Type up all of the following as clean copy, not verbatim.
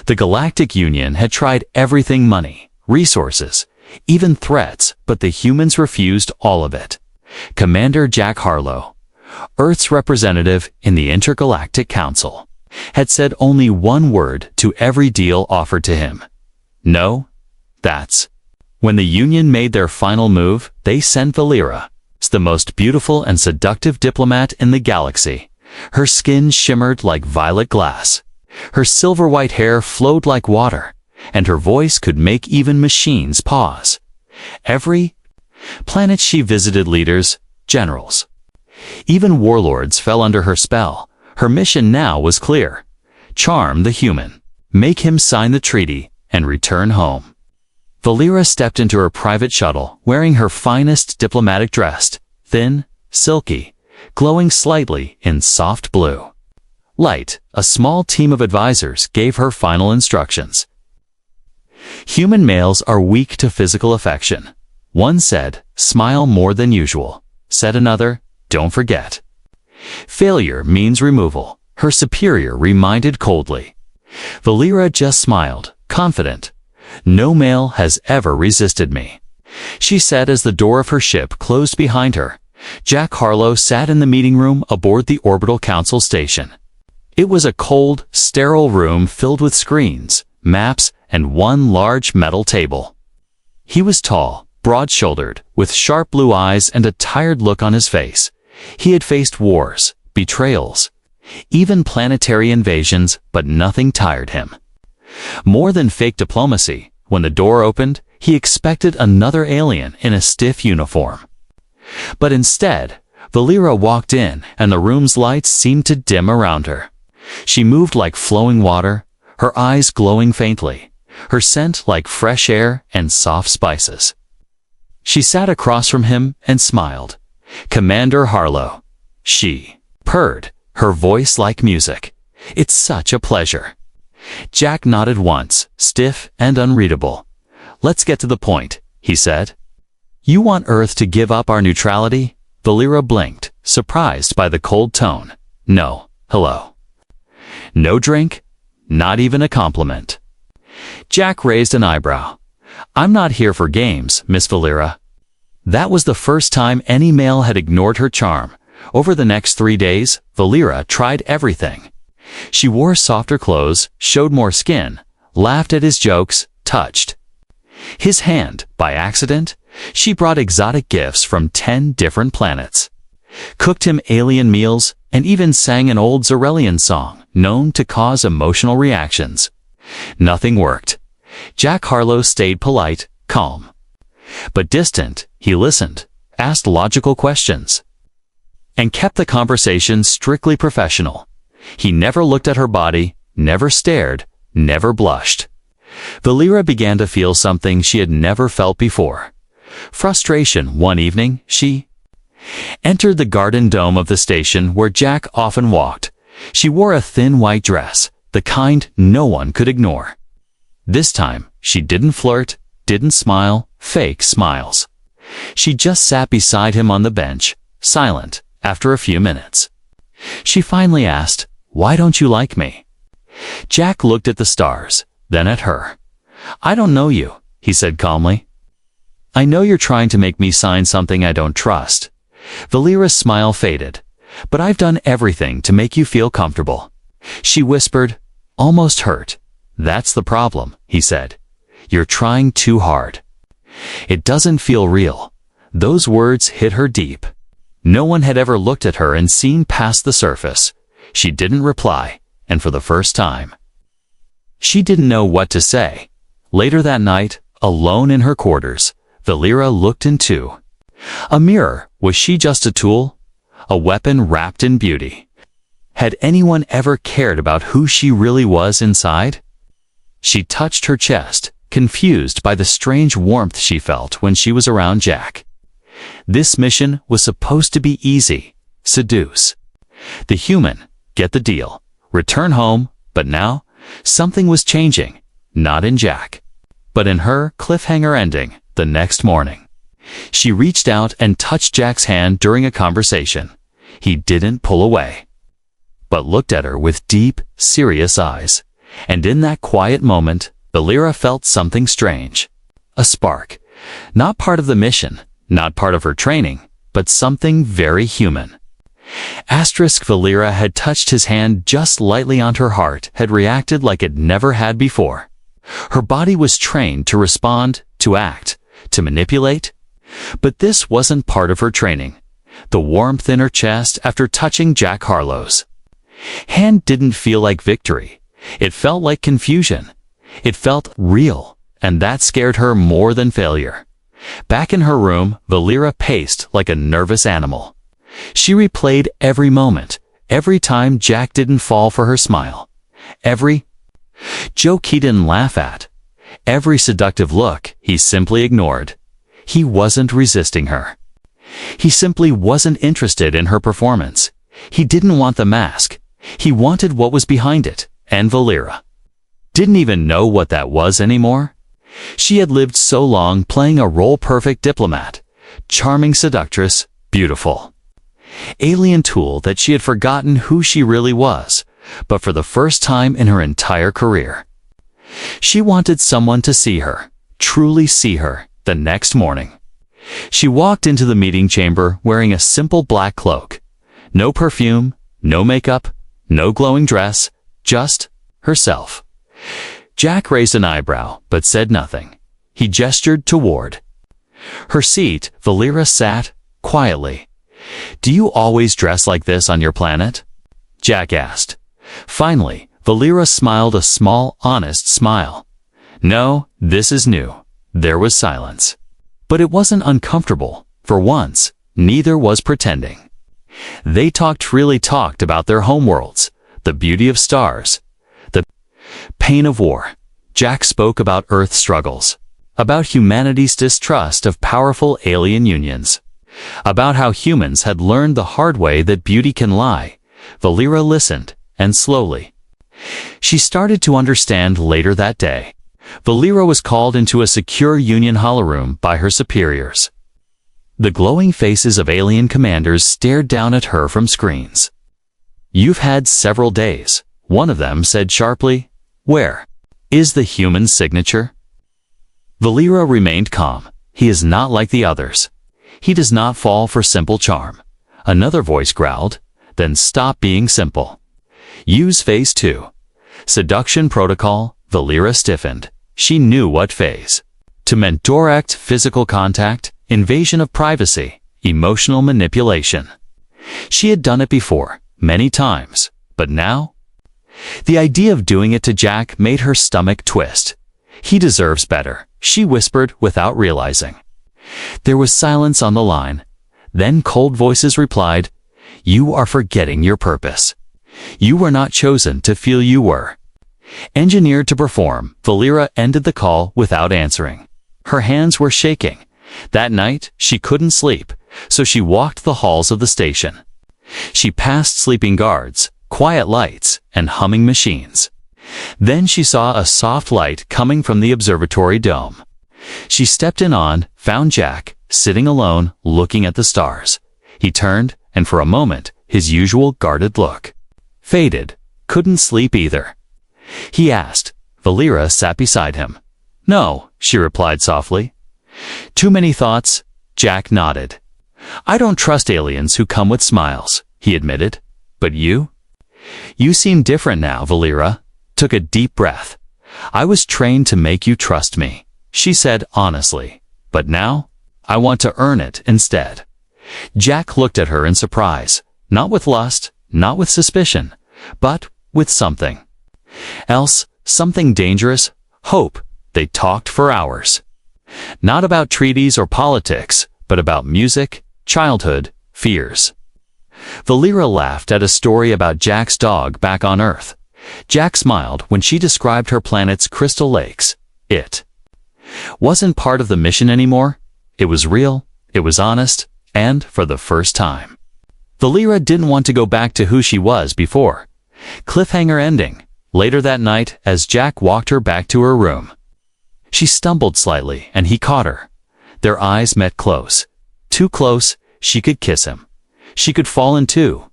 The Galactic Union had tried everything: money, resources, even threats, but the humans refused all of it. Commander Jack Harlow, Earth's representative in the Intergalactic Council, had said only one word to every deal offered to him: no. That's when the Union made their final move. They sent Valera, the most beautiful and seductive diplomat in the galaxy. Her skin shimmered like violet glass. Her silver-white hair flowed like water, and her voice could make even machines pause. Every planet she visited, leaders, generals, even warlords fell under her spell. Her mission now was clear: charm the human, make him sign the treaty, and return home. Valera stepped into her private shuttle, wearing her finest diplomatic dress, thin, silky, glowing slightly in soft blue light. A small team of advisors gave her final instructions. Human males are weak to physical affection. One said, smile more than usual. Said another, don't forget. Failure means removal, her superior reminded coldly. Valera just smiled, confident. No male has ever resisted me, she said as the door of her ship closed behind her. Jack Harlow sat in the meeting room aboard the Orbital Council station. It was a cold, sterile room filled with screens, maps, and one large metal table. He was tall, broad-shouldered, with sharp blue eyes and a tired look on his face. He had faced wars, betrayals, even planetary invasions, but nothing tired him more than fake diplomacy. When the door opened, he expected another alien in a stiff uniform. But instead, Valera walked in, and the room's lights seemed to dim around her. She moved like flowing water, her eyes glowing faintly, her scent like fresh air and soft spices. She sat across from him and smiled. Commander Harlow, she purred, her voice like music. It's such a pleasure. Jack nodded once, stiff and unreadable. Let's get to the point, he said. You want Earth to give up our neutrality? Valera blinked, surprised by the cold tone. No, hello. No drink? Not even a compliment. Jack raised an eyebrow. I'm not here for games, Miss Valera. That was the first time any male had ignored her charm. Over the next 3 days, Valera tried everything. She wore softer clothes, showed more skin, laughed at his jokes, touched his hand by accident. She brought exotic gifts from 10 different planets, cooked him alien meals, and even sang an old Zarelian song known to cause emotional reactions. Nothing worked. Jack Harlow stayed polite, calm, but distant. He listened, asked logical questions, and kept the conversation strictly professional. He never looked at her body, never stared, never blushed. Valera began to feel something she had never felt before. Frustration. One evening, she entered the garden dome of the station where Jack often walked. She wore a thin white dress, the kind no one could ignore. This time, she didn't flirt, didn't smile, fake smiles. She just sat beside him on the bench, silent. After a few minutes, she finally asked, "Why don't you like me?" Jack looked at the stars, then at her. "I don't know you," he said calmly. "I know you're trying to make me sign something I don't trust." Valera's smile faded. "But I've done everything to make you feel comfortable," she whispered, almost hurt. "That's the problem," he said. "You're trying too hard. It doesn't feel real." Those words hit her deep. No one had ever looked at her and seen past the surface. She didn't reply, and for the first time, she didn't know what to say. Later that night, alone in her quarters, Valera looked into a mirror. Was she just a tool? A weapon wrapped in beauty? Had anyone ever cared about who she really was inside? She touched her chest, confused by the strange warmth she felt when she was around Jack. This mission was supposed to be easy. Seduce the human, get the deal, return home. But now, something was changing. Not in Jack, but in her. Cliffhanger ending. The next morning, she reached out and touched Jack's hand during a conversation. He didn't pull away, but looked at her with deep, serious eyes. And in that quiet moment, Valera felt something strange. A spark. Not part of the mission, not part of her training, but something very human. Valera had touched his hand just lightly on her heart, had reacted like it never had before. Her body was trained to respond, to act, to manipulate. But this wasn't part of her training. The warmth in her chest after touching Jack Harlow's hand didn't feel like victory. It felt like confusion. It felt real, and that scared her more than failure. Back in her room, Valera paced like a nervous animal. She replayed every moment, every time Jack didn't fall for her smile, every joke he didn't laugh at, every seductive look he simply ignored. He wasn't resisting her. He simply wasn't interested in her performance. He didn't want the mask. He wanted what was behind it, and Valera didn't even know what that was anymore. She had lived so long playing a role-perfect diplomat, charming seductress, beautiful alien tool that she had forgotten who she really was, but for the first time in her entire career. She wanted someone to see her, truly see her, the next morning. She walked into the meeting chamber wearing a simple black cloak. No perfume, no makeup, no glowing dress, just herself. Jack raised an eyebrow, but said nothing. He gestured toward her seat. Valera sat quietly. "Do you always dress like this on your planet?" Jack asked. Finally, Valera smiled a small, honest smile. "No, this is new." There was silence. But it wasn't uncomfortable. For once, neither was pretending. They really talked about their homeworlds, the beauty of stars, the pain of war. Jack spoke about Earth's struggles, about humanity's distrust of powerful alien unions, about how humans had learned the hard way that beauty can lie. Valera listened, and slowly she started to understand. Later that day, Valera was called into a secure Union holoroom by her superiors. The glowing faces of alien commanders stared down at her from screens. "You've had several days," one of them said sharply. "Where is the human signature?" Valera remained calm. "He is not like the others. He does not fall for simple charm." Another voice growled. "Then stop being simple. Use phase 2. Seduction protocol." Valera stiffened. She knew what phase. To mentorect physical contact, invasion of privacy, emotional manipulation. She had done it before, many times, but now? The idea of doing it to Jack made her stomach twist. "He deserves better," she whispered without realizing. There was silence on the line. Then cold voices replied, "You are forgetting your purpose. You were not chosen to feel you were engineered to perform." Valera ended the call without answering. Her hands were shaking. That night, she couldn't sleep, so she walked the halls of the station. She passed sleeping guards, quiet lights, and humming machines. Then she saw a soft light coming from the observatory dome. She stepped in, found Jack, sitting alone, looking at the stars. He turned, and for a moment, his usual guarded look faded. "Couldn't sleep either?" he asked. Valera sat beside him. "No," she replied softly. "Too many thoughts?" Jack nodded. "I don't trust aliens who come with smiles," he admitted. "But you? You seem different now." Valera took a deep breath. "I was trained to make you trust me," she said honestly. "But now, I want to earn it instead." Jack looked at her in surprise, not with lust, not with suspicion, but with something else, something dangerous, hope. They talked for hours. Not about treaties or politics, but about music, childhood, fears. Valera laughed at a story about Jack's dog back on Earth. Jack smiled when she described her planet's crystal lakes. It wasn't part of the mission anymore. It was real, it was honest, and for the first time, Valera didn't want to go back to who she was before. Cliffhanger ending. Later that night, as Jack walked her back to her room, she stumbled slightly and he caught her. Their eyes met close. Too close, she could kiss him. She could fall in two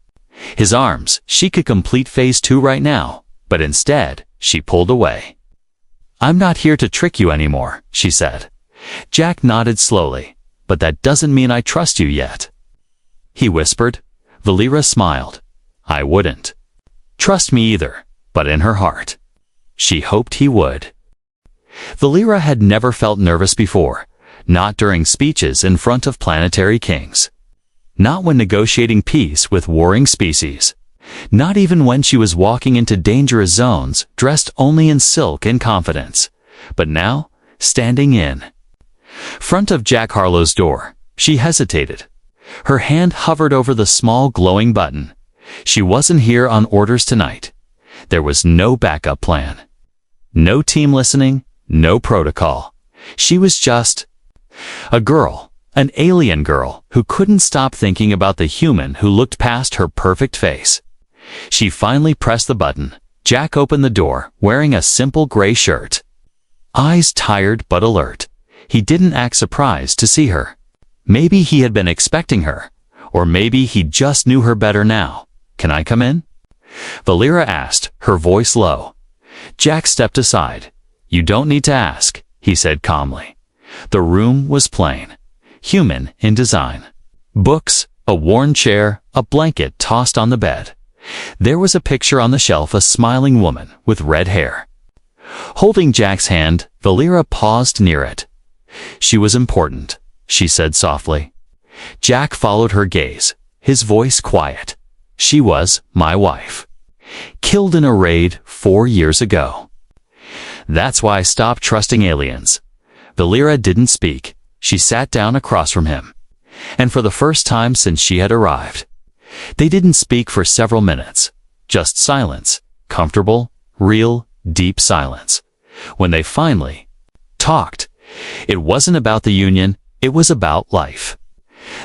his arms. She could complete phase 2 right now, but instead, She pulled away. "I'm not here to trick you anymore," she said. Jack nodded slowly. "But that doesn't mean I trust you yet," he whispered. Valera smiled. "I wouldn't trust me either," but in her heart, she hoped he would. Valera had never felt nervous before, not during speeches in front of planetary kings. Not when negotiating peace with warring species. Not even when she was walking into dangerous zones, dressed only in silk and confidence. But now, standing in front of Jack Harlow's door, she hesitated. Her hand hovered over the small glowing button. She wasn't here on orders tonight. There was no backup plan. No team listening, no protocol. She was just a girl, an alien girl who couldn't stop thinking about the human who looked past her perfect face. She finally pressed the button. Jack opened the door, wearing a simple gray shirt. Eyes tired but alert. He didn't act surprised to see her. Maybe he had been expecting her, or maybe he just knew her better now. "Can I come in?" Valera asked, her voice low. Jack stepped aside. "You don't need to ask," he said calmly. The room was plain, human in design. Books, a worn chair, a blanket tossed on the bed. There was a picture on the shelf, a smiling woman with red hair. Holding Jack's hand, Valera paused near it. "She was important," she said softly. Jack followed her gaze, his voice quiet. "She was my wife. Killed in a raid 4 years ago. That's why I stopped trusting aliens." Valera didn't speak. She sat down across from him. And for the first time since she had arrived, they didn't speak for several minutes. Just silence. Comfortable, real, deep silence. When they finally talked, it wasn't about the Union, it was about life.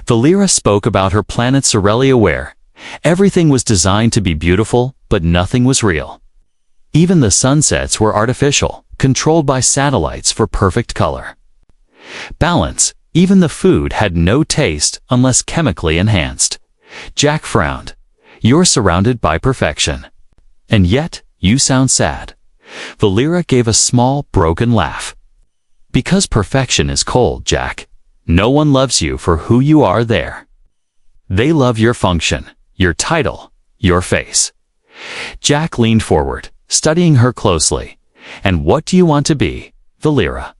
Valera spoke about her planet Sorelia, where everything was designed to be beautiful, but nothing was real. Even the sunsets were artificial, controlled by satellites for perfect color. Balance, even the food had no taste unless chemically enhanced. Jack frowned. "You're surrounded by perfection. And yet, you sound sad." Valera gave a small, broken laugh. "Because perfection is cold, Jack. No one loves you for who you are there. They love your function, your title, your face." Jack leaned forward, studying her closely. "And what do you want to be, Valera?"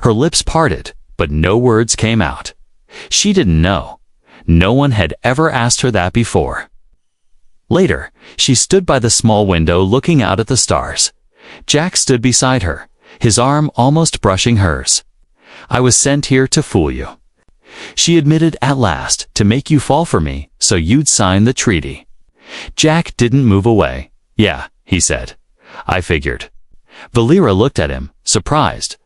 Her lips parted, but no words came out. She didn't know. No one had ever asked her that before. Later, she stood by the small window looking out at the stars. Jack stood beside her, his arm almost brushing hers. "I was sent here to fool you," she admitted at last, "to make you fall for me so you'd sign the treaty." Jack didn't move away. "Yeah," he said. "I figured." Valera looked at him, surprised.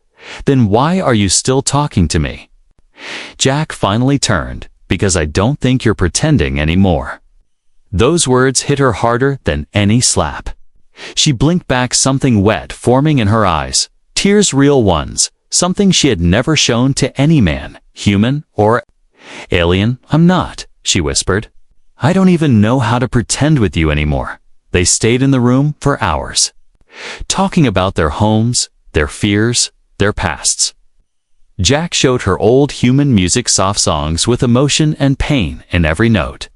"Then why are you still talking to me?" Jack finally turned. "Because I don't think you're pretending anymore." Those words hit her harder than any slap. She blinked back, something wet forming in her eyes. Tears, real ones, something she had never shown to any man, human or alien. "I'm not," she whispered. "I don't even know how to pretend with you anymore." They stayed in the room for hours, talking about their homes, their fears, their pasts. Jack showed her old human music, soft songs with emotion and pain in every note.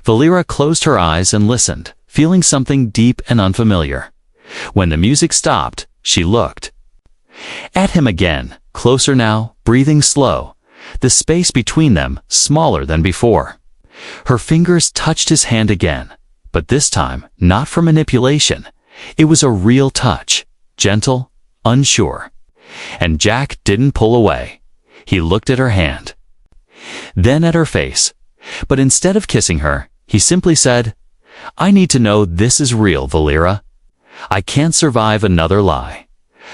Valera closed her eyes and listened, feeling something deep and unfamiliar. When the music stopped, she looked at him again, closer now, breathing slow, the space between them smaller than before. Her fingers touched his hand again, but this time not for manipulation. It was a real touch, gentle, unsure. And Jack didn't pull away. He looked at her hand, then at her face. But instead of kissing her, he simply said, "I need to know this is real, Valera. I can't survive another lie."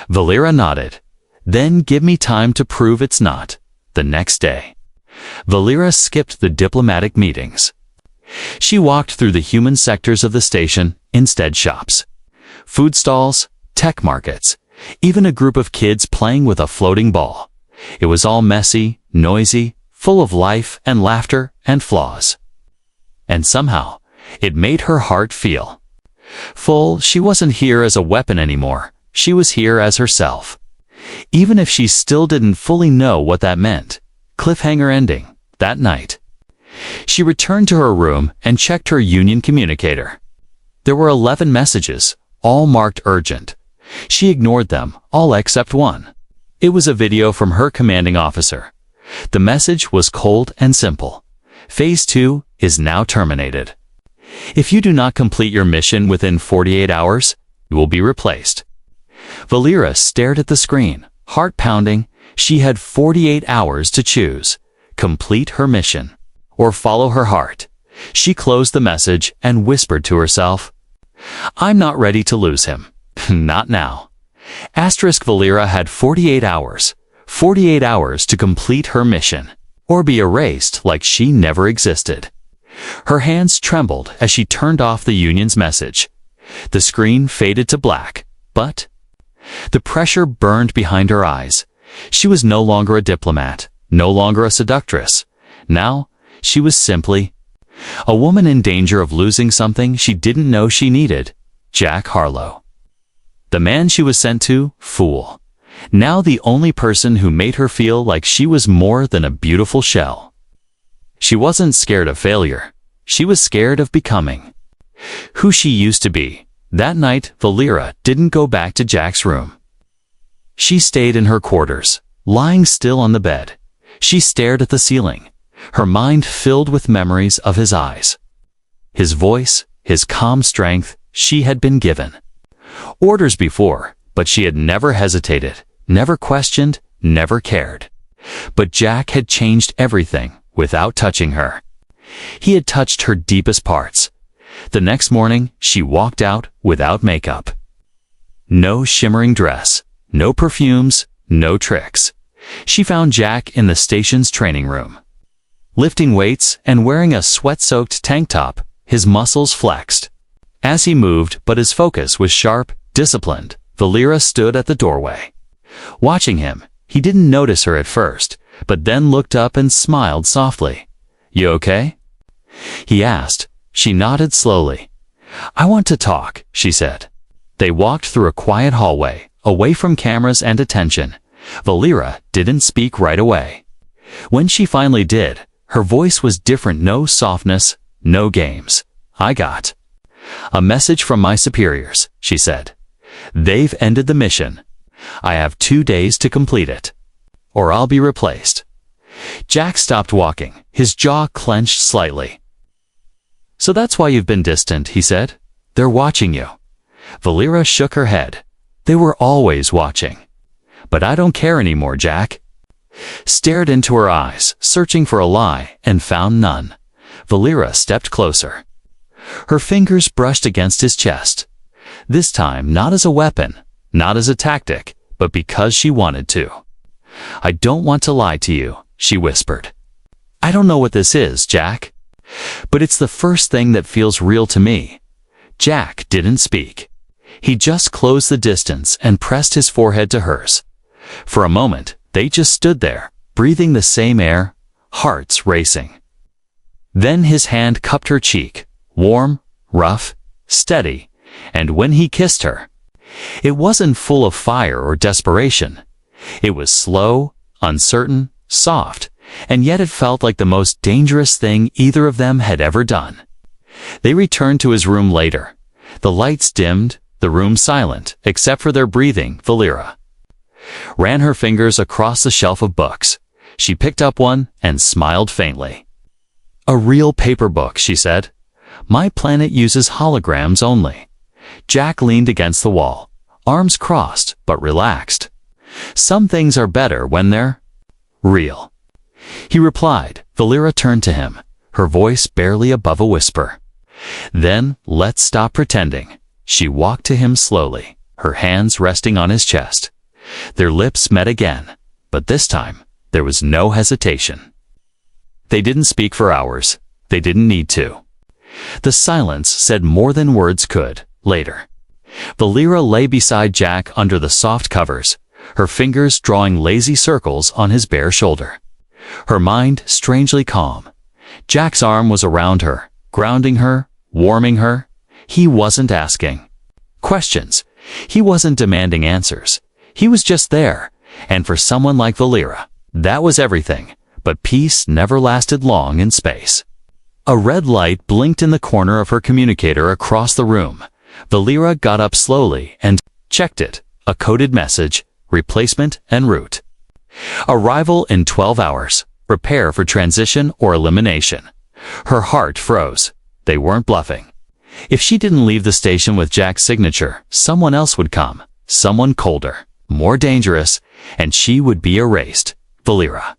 Valera nodded. "Then give me time to prove it's not." The next day, Valera skipped the diplomatic meetings. She walked through the human sectors of the station, instead shops, food stalls, tech markets, even a group of kids playing with a floating ball. It was all messy, noisy, full of life and laughter and flaws. And somehow, it made her heart feel Full, she wasn't here as a weapon anymore. She was here as herself. Even if she still didn't fully know what that meant. Cliffhanger ending. That night. She returned to her room and checked her union communicator. There were 11 messages, all marked urgent. She ignored them, all except one. It was a video from her commanding officer. The message was cold and simple. Phase 2 is now terminated. If you do not complete your mission within 48 hours, you will be replaced. Valera stared at the screen, heart pounding. She had 48 hours to choose. Complete her mission, or follow her heart. She closed the message and whispered to herself, I'm not ready to lose him. Not now. Valera had 48 hours. 48 hours to complete her mission, or be erased like she never existed. Her hands trembled as she turned off the Union's message. The screen faded to black, but the pressure burned behind her eyes. She was no longer a diplomat, no longer a seductress. Now, she was simply a woman in danger of losing something she didn't know she needed. Jack Harlow. The man she was sent to, fool. Now the only person who made her feel like she was more than a beautiful shell. She wasn't scared of failure. She was scared of becoming who she used to be. That night, Valera didn't go back to Jack's room. She stayed in her quarters, lying still on the bed. She stared at the ceiling, her mind filled with memories of his eyes, his voice, his calm strength. She had been given orders before, but she had never hesitated, never questioned, never cared. But Jack had changed everything without touching her. He had touched her deepest parts. The next morning, she walked out without makeup. No shimmering dress, no perfumes, no tricks. She found Jack in the station's training room. Lifting weights and wearing a sweat-soaked tank top, his muscles flexed as he moved, but his focus was sharp, disciplined. Valera stood at the doorway. Watching him, he didn't notice her at first, but then looked up and smiled softly. You okay? He asked. She nodded slowly. I want to talk, she said. They walked through a quiet hallway, away from cameras and attention. Valera didn't speak right away. When she finally did, her voice was different. No softness, no games. I got a message from my superiors, she said. They've ended the mission. I have 2 days to complete it, or I'll be replaced. Jack stopped walking, his jaw clenched slightly. So that's why you've been distant, he said. They're watching you. Valera shook her head. They were always watching. But I don't care anymore, Jack. Stared into her eyes, searching for a lie, and found none. Valera stepped closer. Her fingers brushed against his chest. This time not as a weapon, not as a tactic, but because she wanted to. I don't want to lie to you, she whispered. I don't know what this is, Jack. But it's the first thing that feels real to me. Jack didn't speak. He just closed the distance and pressed his forehead to hers. For a moment, they just stood there, breathing the same air, hearts racing. Then his hand cupped her cheek, warm, rough, steady, and when he kissed her, it wasn't full of fire or desperation. It was slow, uncertain, soft, and yet it felt like the most dangerous thing either of them had ever done. They returned to his room later. The lights dimmed, the room silent, except for their breathing. Valera ran her fingers across the shelf of books. She picked up one and smiled faintly. A real paper book, she said. My planet uses holograms only. Jack leaned against the wall, arms crossed but relaxed. Some things are better when they're real, he replied. Valera turned to him, her voice barely above a whisper. Then, let's stop pretending. She walked to him slowly, her hands resting on his chest. Their lips met again, but this time, there was no hesitation. They didn't speak for hours. They didn't need to. The silence said more than words could. Later, Valera lay beside Jack under the soft covers, her fingers drawing lazy circles on his bare shoulder. Her mind strangely calm. Jack's arm was around her, grounding her, warming her. He wasn't asking questions. He wasn't demanding answers. He was just there. And for someone like Valera, that was everything. But peace never lasted long in space. A red light blinked in the corner of her communicator across the room. Valera got up slowly and checked it. A coded message, replacement en route. Arrival in 12 hours. Prepare for transition or elimination. Her heart froze. They weren't bluffing. If she didn't leave the station with Jack's signature, someone else would come. Someone colder, more dangerous, and she would be erased. Valera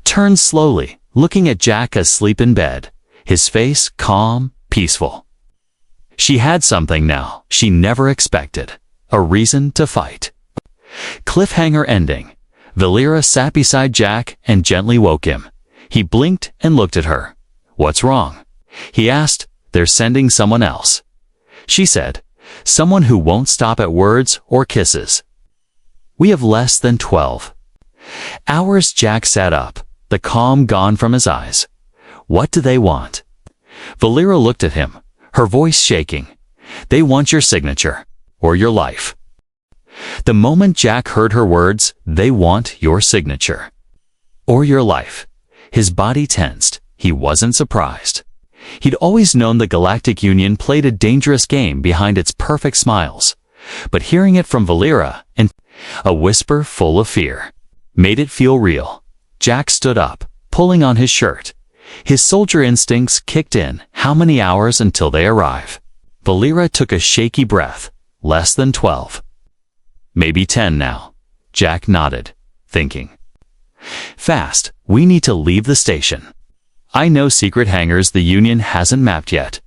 turned slowly, looking at Jack asleep in bed, his face calm, peaceful. She had something now she never expected, a reason to fight. Cliffhanger ending. Valera sat beside Jack and gently woke him. He blinked and looked at her. "What's wrong?" he asked. "They're sending someone else," she said. "Someone who won't stop at words or kisses." "We have less than 12 hours." Jack sat up, the calm gone from his eyes. "What do they want?" Valera looked at him, her voice shaking. "They want your signature, or your life." The moment Jack heard her words, "They want your signature, or your life," his body tensed. He wasn't surprised. He'd always known the Galactic Union played a dangerous game behind its perfect smiles. But hearing it from Valera, and a whisper full of fear, made it feel real. Jack stood up, pulling on his shirt. His soldier instincts kicked in. How many hours until they arrive? Valera took a shaky breath. Less than 12. Maybe 10 now. Jack nodded, thinking. Fast, we need to leave the station. I know secret hangars the Union hasn't mapped yet.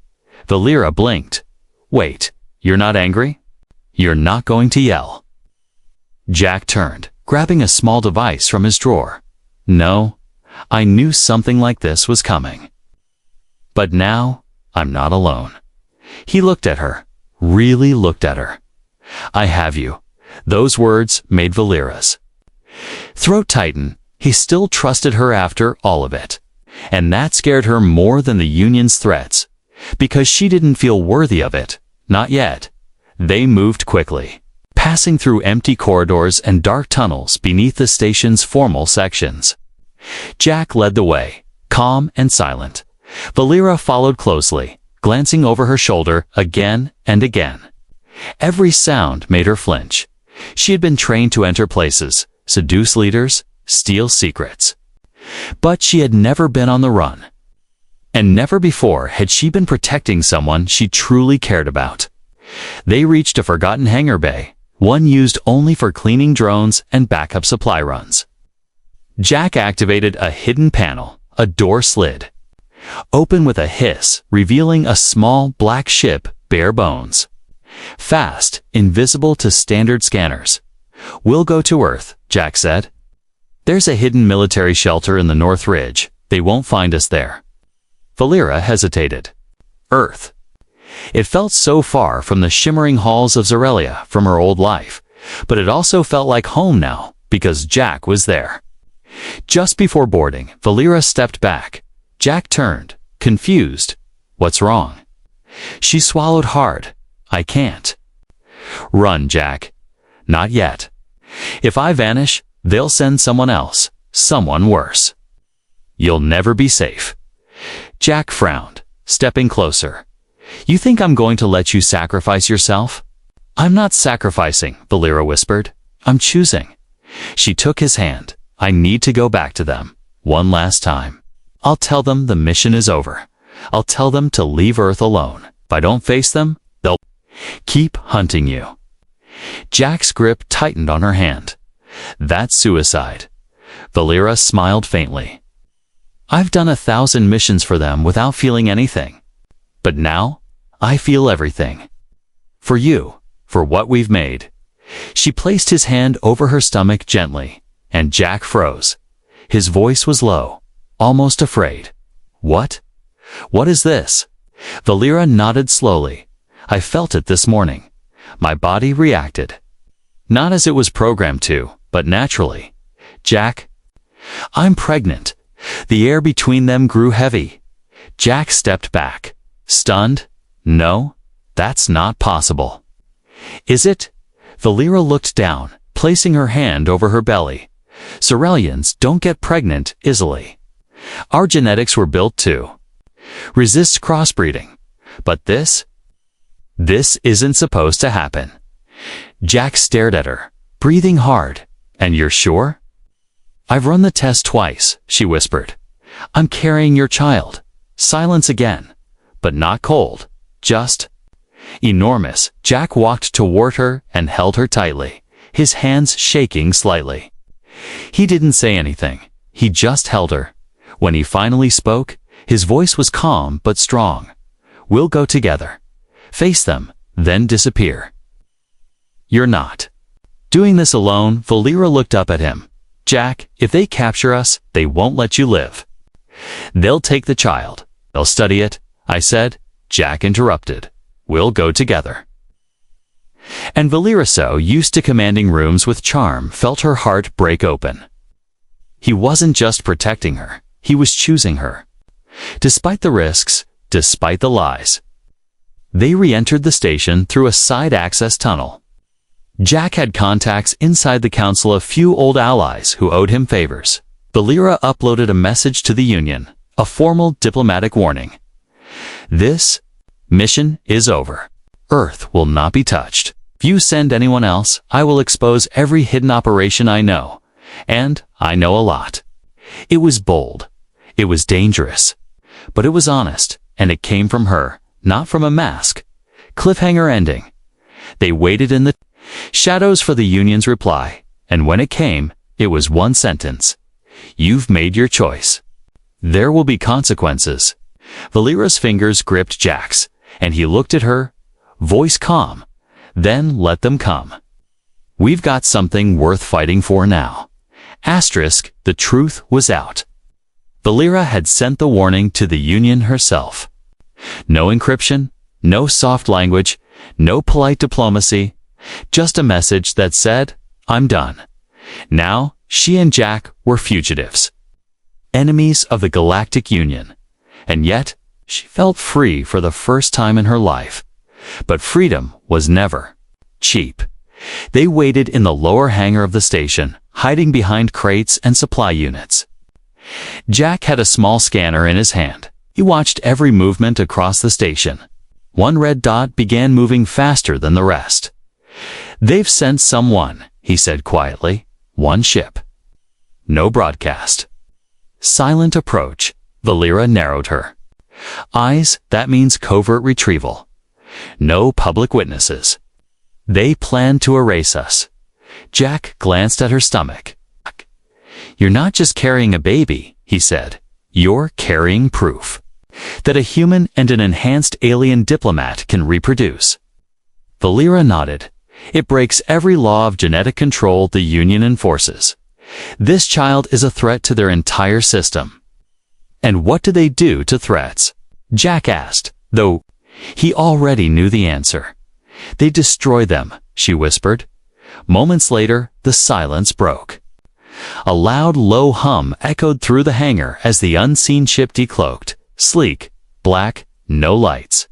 Valera blinked. Wait, you're not angry? You're not going to yell? Jack turned, grabbing a small device from his drawer. No, I knew something like this was coming. But now, I'm not alone. He looked at her, really looked at her. I have you. Those words made Valera's throat tighten. He still trusted her after all of it. And that scared her more than the Union's threats, because she didn't feel worthy of it. Not yet. They moved quickly, passing through empty corridors and dark tunnels beneath the station's formal sections. Jack led the way, calm and silent. Valera followed closely, glancing over her shoulder again and again. Every sound made her flinch. She had been trained to enter places, seduce leaders, steal secrets. But she had never been on the run. And never before had she been protecting someone she truly cared about. They reached a forgotten hangar bay, one used only for cleaning drones and backup supply runs. Jack activated a hidden panel. A door slid open with a hiss, revealing a small black ship, bare bones. Fast, invisible to standard scanners. We'll go to Earth, Jack said. There's a hidden military shelter in the North Ridge. They won't find us there. Valera hesitated. Earth. It felt so far from the shimmering halls of Zorelia, from her old life, but it also felt like home now, because Jack was there. Just before boarding, Valera stepped back. Jack turned, confused. What's wrong? She swallowed hard. I can't. Run, Jack. Not yet. If I vanish, they'll send someone else, someone worse. You'll never be safe. Jack frowned, stepping closer. You think I'm going to let you sacrifice yourself? I'm not sacrificing, Valera whispered. I'm choosing. She took his hand. I need to go back to them, one last time. I'll tell them the mission is over. I'll tell them to leave Earth alone. If I don't face them, they'll keep hunting you. Jack's grip tightened on her hand. That's suicide. Valera smiled faintly. I've done 1,000 missions for them without feeling anything. But now, I feel everything. For you, for what we've made. She placed his hand over her stomach gently, and Jack froze. His voice was low, almost afraid. What? What is this? Valera nodded slowly. I felt it this morning. My body reacted. Not as it was programmed to, but naturally. Jack, I'm pregnant. The air between them grew heavy. Jack stepped back. Stunned? No, That's not possible. Is it? Valera looked down, placing her hand over her belly. Xerelians don't get pregnant easily. Our genetics were built to resist crossbreeding. But this isn't supposed to happen. Jack stared at her, breathing hard. And you're sure? I've run the test twice, she whispered. I'm carrying your child. Silence again. But not cold. Just enormous. Jack walked toward her and held her tightly, his hands shaking slightly. He didn't say anything. He just held her. When he finally spoke, his voice was calm but strong. We'll go together. Face them, then disappear. You're not doing this alone. Valera looked up at him. Jack, if they capture us, they won't let you live. They'll take the child. They'll study it, I said. Jack interrupted. We'll go together. And Valera, so used to commanding rooms with charm, felt her heart break open. He wasn't just protecting her, he was choosing her. Despite the risks, despite the lies. They re-entered the station through a side access tunnel. Jack had contacts inside the council, a few old allies who owed him favors. Valera uploaded a message to the Union, a formal diplomatic warning. This mission is over. Earth will not be touched. If you send anyone else, I will expose every hidden operation I know. And I know a lot. It was bold. It was dangerous. But it was honest, and it came from her, not from a mask. Cliffhanger ending. They waited in the shadows for the Union's reply, and when it came, it was one sentence. You've made your choice. There will be consequences. Valera's fingers gripped Jack's, and he looked at her, voice calm. Then let them come. We've got something worth fighting for now. Asterisk, the truth was out. Valera had sent the warning to the Union herself. No encryption, no soft language, no polite diplomacy, just a message that said, I'm done. Now, she and Jack were fugitives. Enemies of the Galactic Union. And yet, she felt free for the first time in her life. But freedom was never cheap. They waited in the lower hangar of the station, hiding behind crates and supply units. Jack had a small scanner in his hand. He watched every movement across the station. One red dot began moving faster than the rest. They've sent someone, he said quietly. One ship. No broadcast. Silent approach. Valera narrowed her eyes. That means covert retrieval. No public witnesses. They plan to erase us. Jack glanced at her stomach. You're not just carrying a baby, he said. You're carrying proof that a human and an enhanced alien diplomat can reproduce. Valera nodded. It breaks every law of genetic control the Union enforces. This child is a threat to their entire system. And what do they do to threats? Jack asked, though he already knew the answer. They destroy them, she whispered. Moments later, the silence broke. A loud, low hum echoed through the hangar as the unseen ship decloaked, sleek, black, no lights.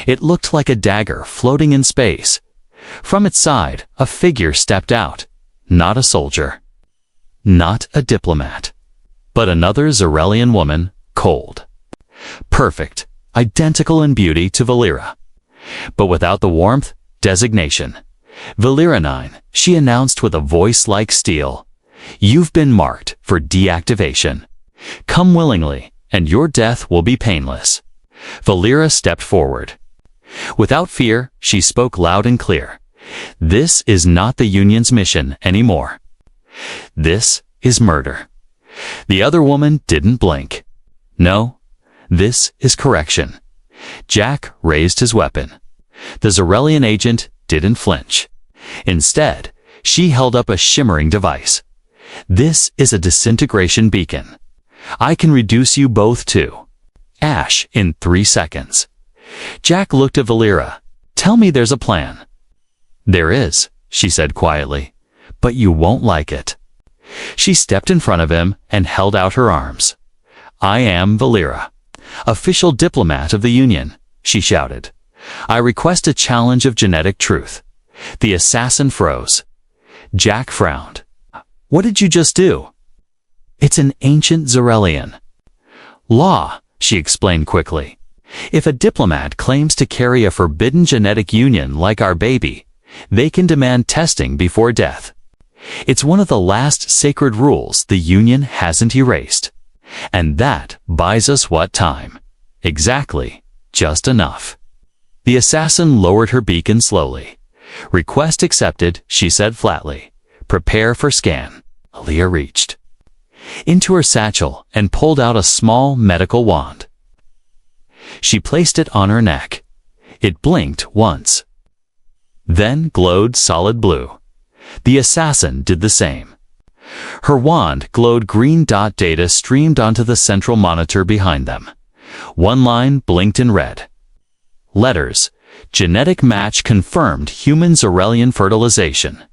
It looked like a dagger floating in space. From its side, a figure stepped out. Not a soldier. Not a diplomat. But another Xerelian woman, cold. Perfect, identical in beauty to Valera. But without the warmth, designation. Valera 9, she announced with a voice like steel. You've been marked for deactivation. Come willingly, and your death will be painless. Valera stepped forward. Without fear, she spoke loud and clear. This is not the Union's mission anymore. This is murder. The other woman didn't blink. No, this is correction. Jack raised his weapon. The Xerelian agent didn't flinch. Instead, she held up a shimmering device. This is a disintegration beacon. I can reduce you both to ash in 3 seconds. Jack looked at Valera. Tell me there's a plan. There is, she said quietly, but you won't like it. She stepped in front of him and held out her arms. I am Valera, official diplomat of the Union, she shouted. I request a challenge of genetic truth. The assassin froze. Jack frowned. What did you just do? It's an ancient Zarelian law, she explained quickly. If a diplomat claims to carry a forbidden genetic union like our baby, they can demand testing before death. It's one of the last sacred rules the Union hasn't erased. And that buys us what time? Exactly, just enough. The assassin lowered her beacon slowly. Request accepted, she said flatly. Prepare for scan. Leah reached into her satchel and pulled out a small medical wand. She placed it on her neck. It blinked once, then glowed solid blue. The assassin did the same. Her wand glowed green. Data streamed onto the central monitor behind them. One line blinked in red. Letters: genetic match confirmed, human Zarelian fertilization.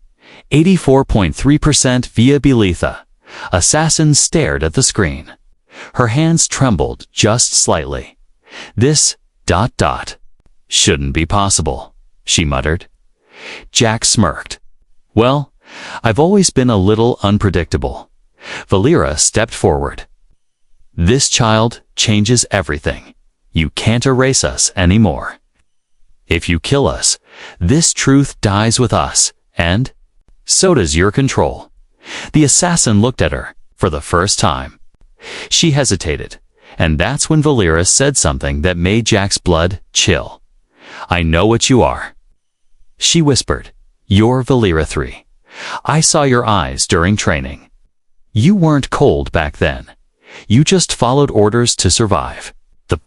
84.3% via Belitha. Assassin stared at the screen. Her hands trembled just slightly. This ... shouldn't be possible, she muttered. Jack smirked. Well, I've always been a little unpredictable. Valera stepped forward. This child changes everything. You can't erase us anymore. If you kill us, this truth dies with us, and so does your control. The assassin looked at her for the first time. She hesitated, and that's when Valera said something that made Jack's blood chill. I know what you are. She whispered. You're Valera 3. I saw your eyes during training. You weren't cold back then. You just followed orders to survive. The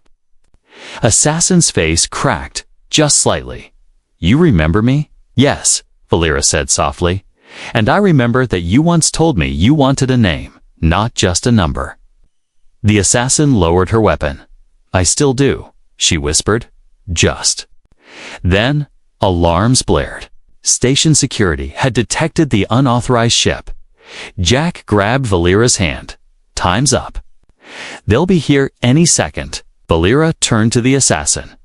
assassin's face cracked just slightly. You remember me? Yes, Valera said softly. And I remember that you once told me you wanted a name, not just a number. The assassin lowered her weapon. I still do, she whispered. Just. Then, alarms blared. Station security had detected the unauthorized ship. Jack grabbed Valera's hand. Time's up. They'll be here any second. Valera turned to the assassin.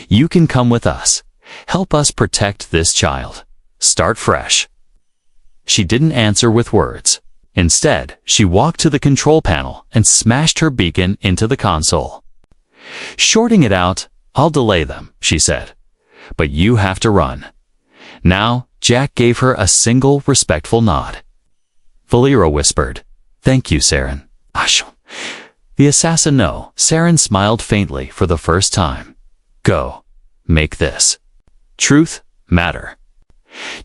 You can come with us. Help us protect this child. Start fresh. She didn't answer with words. Instead, she walked to the control panel and smashed her beacon into the console. Shorting it out, I'll delay them, she said. But you have to run. Now, Jack gave her a single respectful nod. Valera whispered, Thank you, Saren. The assassin no. Saren smiled faintly for the first time. Go. Make this truth matter.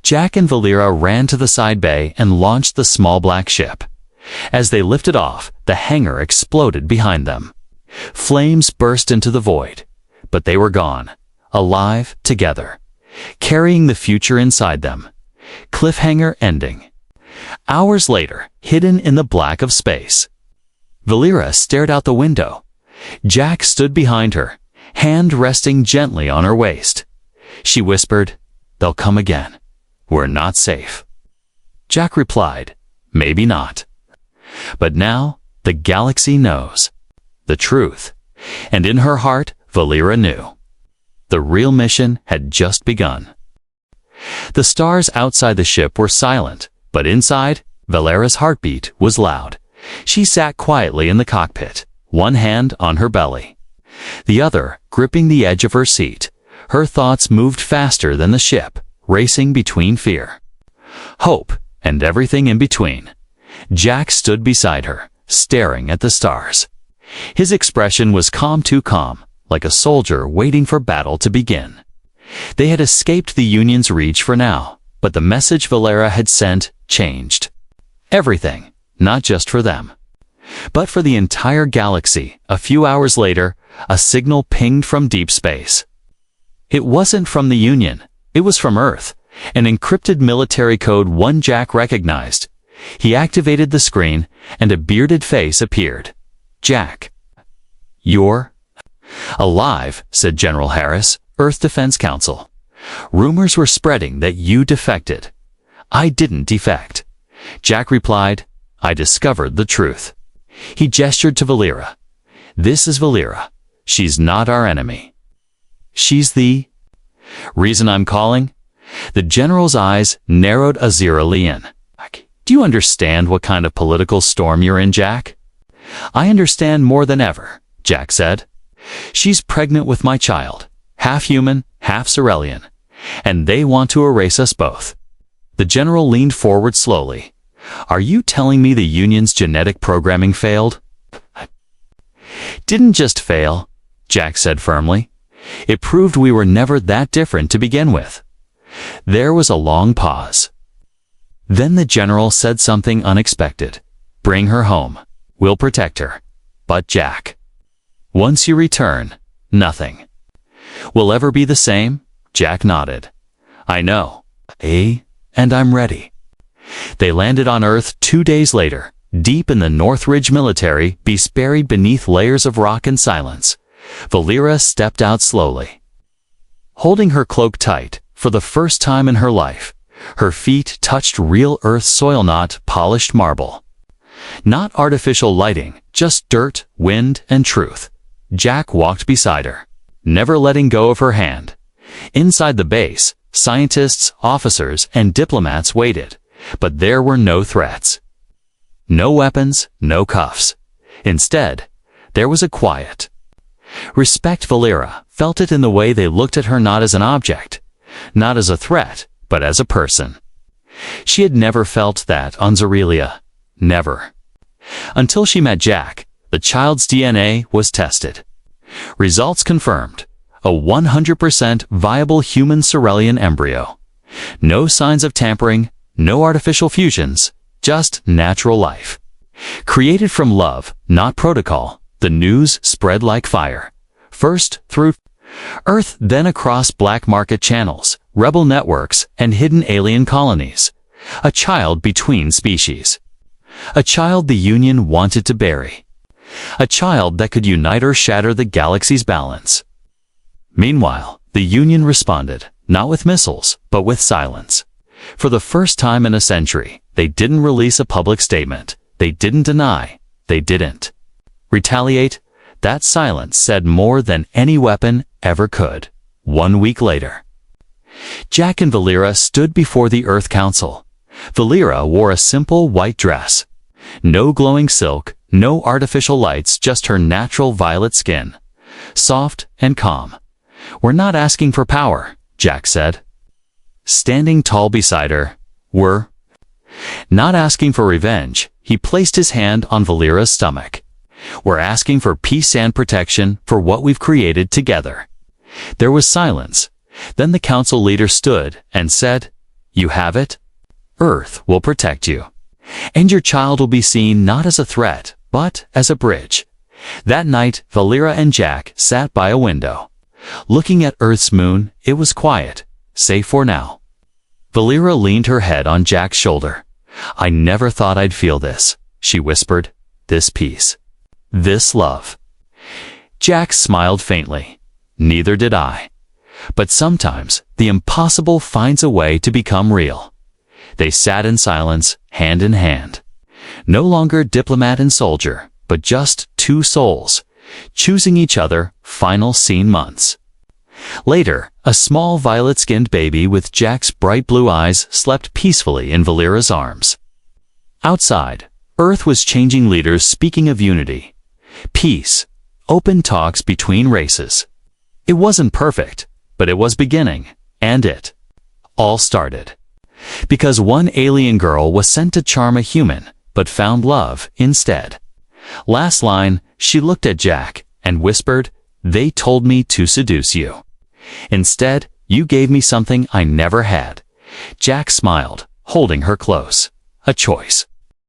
Jack and Valera ran to the side bay and launched the small black ship. As they lifted off, the hangar exploded behind them. Flames burst into the void, but they were gone, alive together, carrying the future inside them. Cliffhanger ending. Hours later, hidden in the black of space. Valera stared out the window. Jack stood behind her, hand resting gently on her waist. She whispered, They'll come again. We're not safe. Jack replied, Maybe not. But now, the galaxy knows the truth. And in her heart, Valera knew. The real mission had just begun. The stars outside the ship were silent, but inside, Valera's heartbeat was loud. She sat quietly in the cockpit, one hand on her belly, the other gripping the edge of her seat. Her thoughts moved faster than the ship, racing between fear, hope, and everything in between. Jack stood beside her, staring at the stars. His expression was calm, too calm, like a soldier waiting for battle to begin. They had escaped the Union's reach for now, but the message Valera had sent changed everything, not just for them, but for the entire galaxy. A few hours later, a signal pinged from deep space. It wasn't from the Union, it was from Earth, an encrypted military code one Jack recognized. He activated the screen, and a bearded face appeared. Jack. You're alive, said General Harris, Earth Defense Council. Rumors were spreading that you defected. I didn't defect. Jack replied, I discovered the truth. He gestured to Valera. This is Valera. She's not our enemy. She's the Reason I'm calling? The general's eyes narrowed azurely in. Do you understand what kind of political storm you're in, Jack? I understand more than ever, Jack said. She's pregnant with my child, half human, half Cerealian, and they want to erase us both. The general leaned forward slowly. Are you telling me the Union's genetic programming failed? Didn't just fail, Jack said firmly. It proved we were never that different to begin with. There was a long pause. Then the general said something unexpected. Bring her home. We'll protect her. But Jack, once you return, nothing will ever be the same? Jack nodded. I know. And I'm ready. They landed on Earth 2 days later, deep in the Northridge military base buried beneath layers of rock and silence. Valera stepped out slowly, holding her cloak tight. For the first time in her life, her feet touched real Earth soil, not polished marble. Not artificial lighting, just dirt, wind, and truth. Jack walked beside her, never letting go of her hand. Inside the base, scientists, officers, and diplomats waited, but there were no threats. No weapons, no cuffs. Instead, there was a quiet respect. Valera felt it in the way they looked at her, not as an object, not as a threat, but as a person. She had never felt that on Zerelia. Never. Until she met Jack, the child's DNA was tested. Results confirmed. A 100% viable human Cerealian embryo. No signs of tampering, no artificial fusions, just natural life. Created from love, not protocol, the news spread like fire. First through Earth, then across black market channels, rebel networks, and hidden alien colonies. A child between species. A child the Union wanted to bury. A child that could unite or shatter the galaxy's balance. Meanwhile, the Union responded, not with missiles, but with silence. For the first time in a century, they didn't release a public statement. They didn't deny. They didn't retaliate. That silence said more than any weapon ever could. 1 week later, Jack and Valera stood before the Earth Council. Valera wore a simple white dress. No glowing silk, no artificial lights, just her natural violet skin. Soft and calm. We're not asking for power, Jack said. Standing tall beside her, we're not asking for revenge. He placed his hand on Valera's stomach. We're asking for peace and protection for what we've created together. There was silence. Then the council leader stood and said, You have it. Earth will protect you. And your child will be seen not as a threat, but as a bridge. That night, Valera and Jack sat by a window. Looking at Earth's moon, it was quiet, safe for now. Valera leaned her head on Jack's shoulder. I never thought I'd feel this, she whispered. This peace. This love. Jack smiled faintly. Neither did I. But sometimes, the impossible finds a way to become real. They sat in silence, hand in hand. No longer diplomat and soldier, but just two souls, choosing each other. Final scene months. Later, a small violet-skinned baby with Jack's bright blue eyes slept peacefully in Valera's arms. Outside, Earth was changing, leaders speaking of unity, peace, open talks between races. It wasn't perfect, but it was beginning, and it all started because one alien girl was sent to charm a human, but found love instead. Last line, she looked at Jack and whispered, They told me to seduce you. Instead, you gave me something I never had. Jack smiled, holding her close. A choice.